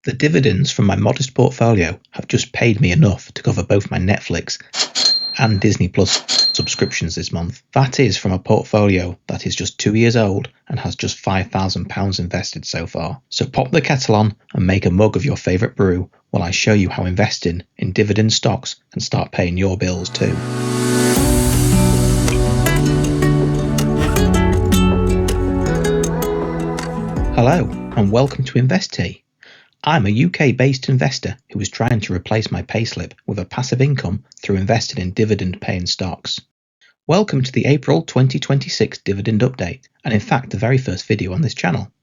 The dividends from my modest portfolio have just paid me enough to cover both my Netflix and Disney Plus subscriptions this month. That is from a portfolio that is just 2 years old and has just £5,000 invested so far. So pop the kettle on and make a mug of your favourite brew while I show you how investing in dividend stocks can start paying your bills too. Hello and welcome to Invest Tea. I'm a UK-based investor who is trying to replace my payslip with a passive income through investing in dividend-paying stocks. Welcome to the April 2026 dividend update, and in fact the very first video on this channel.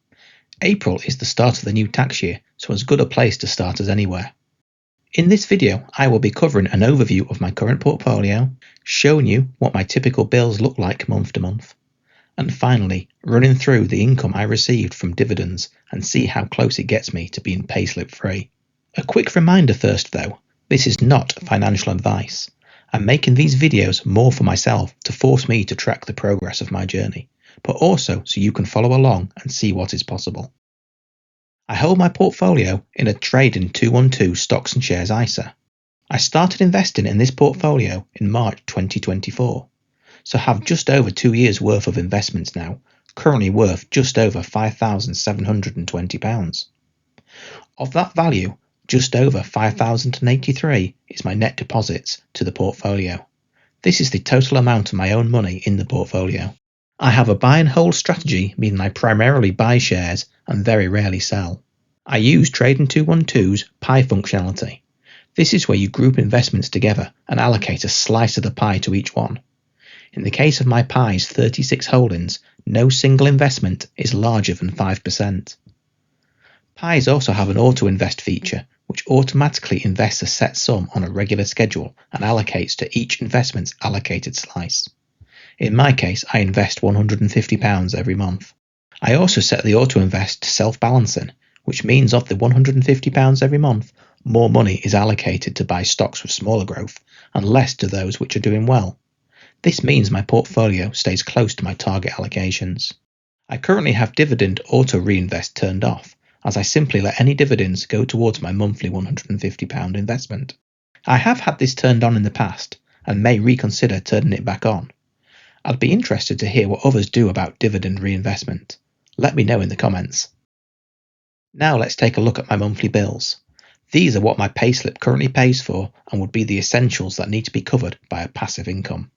April is the start of the new tax year, so as good a place to start as anywhere. In this video, I will be covering an overview of my current portfolio, showing you what my typical bills look like month to month, and finally running through the income I received from dividends and see how close it gets me to being payslip free. A quick reminder first though, this is not financial advice. I'm making these videos more for myself to force me to track the progress of my journey, but also so you can follow along and see what is possible. I hold my portfolio in a Trading 212 stocks and shares ISA. I started investing in this portfolio in March 2024. So have just over 2 years worth of investments now, currently worth just over £5,720. Of that value, just over £5,083 is my net deposits to the portfolio. This is the total amount of my own money in the portfolio. I have a buy and hold strategy, meaning I primarily buy shares and very rarely sell. I use Trading 212's pie functionality. This is where you group investments together and allocate a slice of the pie to each one. In the case of my pie's 36 holdings, no single investment is larger than 5%. Pies also have an auto-invest feature, which automatically invests a set sum on a regular schedule and allocates to each investment's allocated slice. In my case, I invest £150 every month. I also set the auto-invest to self-balancing, which means of the £150 every month, more money is allocated to buy stocks with smaller growth and less to those which are doing well. This means my portfolio stays close to my target allocations. I currently have dividend auto reinvest turned off, as I simply let any dividends go towards my monthly £150 investment. I have had this turned on in the past, and may reconsider turning it back on. I'd be interested to hear what others do about dividend reinvestment. Let me know in the comments. Now let's take a look at my monthly bills. These are what my payslip currently pays for and would be the essentials that need to be covered by a passive income.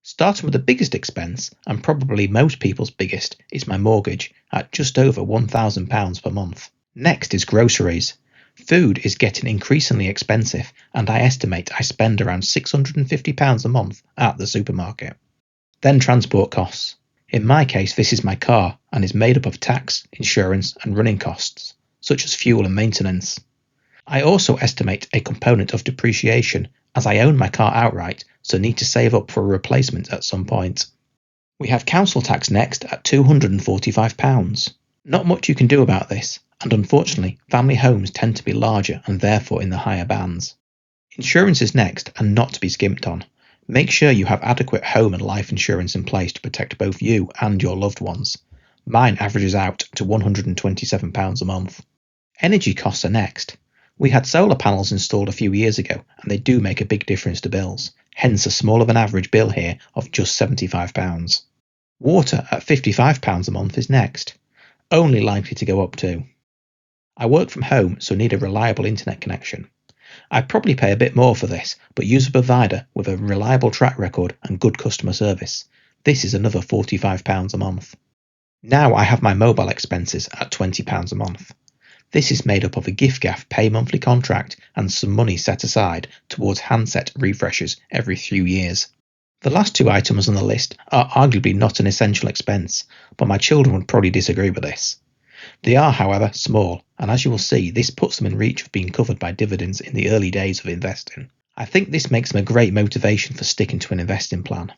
Starting with the biggest expense, and probably most people's biggest, is my mortgage at just over £1,000 per month. Next is groceries. Food is getting increasingly expensive, and I estimate I spend around £650 a month at the supermarket. Then transport costs. In my case, this is my car and is made up of tax, insurance and running costs, such as fuel and maintenance. I also estimate a component of depreciation, as I own my car outright, so need to save up for a replacement at some point. We have council tax next at £245. Not much you can do about this, and unfortunately family homes tend to be larger and therefore in the higher bands. Insurance is next and not to be skimped on. Make sure you have adequate home and life insurance in place to protect both you and your loved ones. Mine averages out to £127 a month. Energy costs are next. We had solar panels installed a few years ago and they do make a big difference to bills, hence a smaller than average bill here of just £75. Water at £55 a month is next, only likely to go up too. I work from home so need a reliable internet connection. I probably pay a bit more for this, but use a provider with a reliable track record and good customer service. This is another £45 a month. Now I have my mobile expenses at £20 a month. This is made up of a gift-gaff pay monthly contract and some money set aside towards handset refreshes every few years. The last two items on the list are arguably not an essential expense, but my children would probably disagree with this. They are, however, small, and as you will see, this puts them in reach of being covered by dividends in the early days of investing. I think this makes them a great motivation for sticking to an investing plan.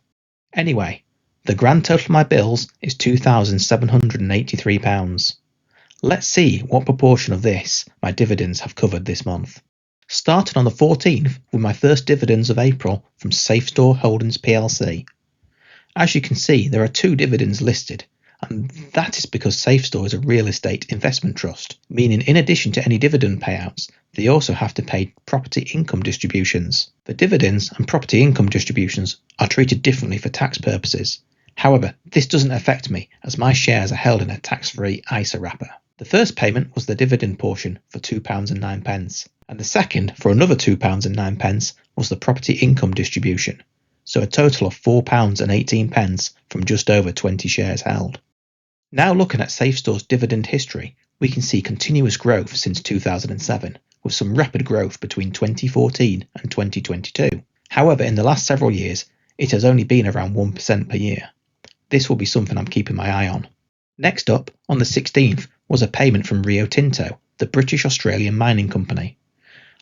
Anyway, the grand total of my bills is £2,783. Let's see what proportion of this my dividends have covered this month. Starting on the 14th with my first dividends of April from Safe Store Holdings plc. As you can see, there are two dividends listed, And that is because SafeStore is a real estate investment trust, meaning in addition to any dividend payouts, they also have to pay property income distributions. The dividends and property income distributions are treated differently for tax purposes. However, this doesn't affect me as my shares are held in a tax-free ISA wrapper. The first payment was the dividend portion for £2.09, and the second, for another £2.09, was the property income distribution, so a total of £4.18 from just over 20 shares held. Now looking at SafeStore's dividend history, we can see continuous growth since 2007, with some rapid growth between 2014 and 2022. However, in the last several years, it has only been around 1% per year. This will be something I'm keeping my eye on. Next up, on the 16th, was a payment from Rio Tinto, the British Australian mining company.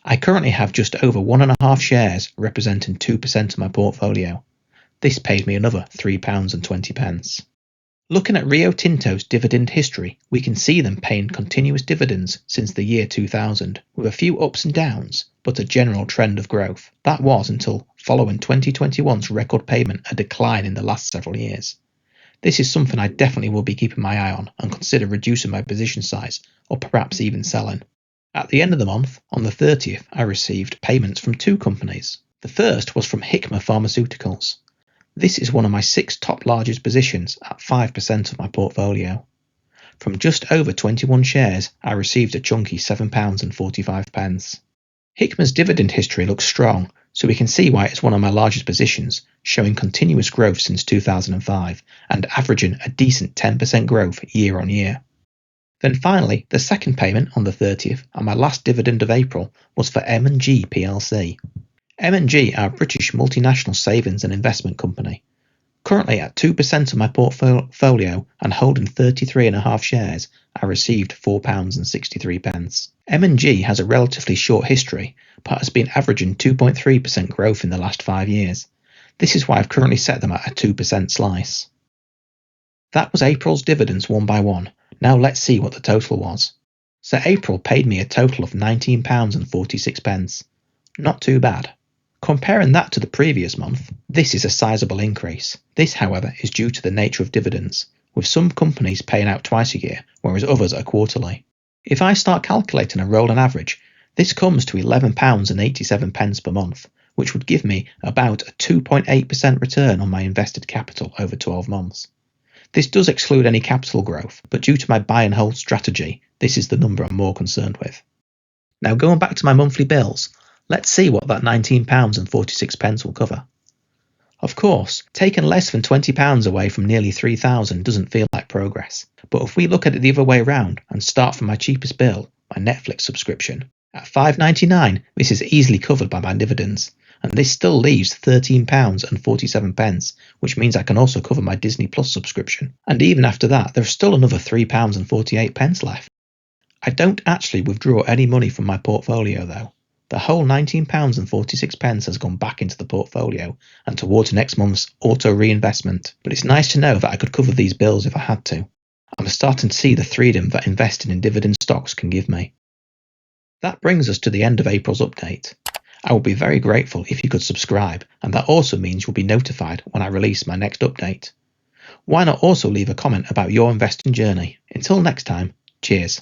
I currently have just over 1.5 shares representing 2% of my portfolio. This paid me another £3.20. Looking at Rio Tinto's dividend history, we can see them paying continuous dividends since the year 2000, with a few ups and downs, but a general trend of growth. That was until, following 2021's record payment, a decline in the last several years. This is something I definitely will be keeping my eye on and consider reducing my position size, or perhaps even selling. At the end of the month, on the 30th, I received payments from 2 companies. The first was from Hikma Pharmaceuticals. This is one of my 6 top largest positions at 5% of my portfolio. From just over 21 shares, I received a chunky £7.45. Hikma's dividend history looks strong, so we can see why it's one of my largest positions, showing continuous growth since 2005 and averaging a decent 10% growth year on year. Then finally, the second payment on the 30th and my last dividend of April was for M&G plc. M&G are a British multinational savings and investment company. Currently at 2% of my portfolio and holding 33.5 shares, I received £4.63. M&G has a relatively short history, but has been averaging 2.3% growth in the last 5 years. This is why I've currently set them at a 2% slice. That was April's dividends one by one. Now let's see what the total was. So April paid me a total of £19.46. Not too bad. Comparing that to the previous month, this is a sizable increase. This, however, is due to the nature of dividends, with some companies paying out twice a year, whereas others are quarterly. If I start calculating a rolling average, this comes to £11.87 per month, which would give me about a 2.8% return on my invested capital over 12 months. This does exclude any capital growth, but due to my buy and hold strategy, this is the number I'm more concerned with. Now going back to my monthly bills, let's see what that £19.46 will cover. Of course, taking less than £20 away from nearly £3,000 doesn't feel like progress, but if we look at it the other way around and start from my cheapest bill, my Netflix subscription, at £5.99 this is easily covered by my dividends, and this still leaves £13.47, which means I can also cover my Disney Plus subscription, and even after that there's still another £3.48 left. I don't actually withdraw any money from my portfolio though. The whole £19.46 has gone back into the portfolio and towards next month's auto reinvestment, but it's nice to know that I could cover these bills if I had to. I'm starting to see the freedom that investing in dividend stocks can give me. That brings us to the end of April's update. I would be very grateful if you could subscribe, and that also means you'll be notified when I release my next update. Why not also leave a comment about your investing journey? Until next time, cheers.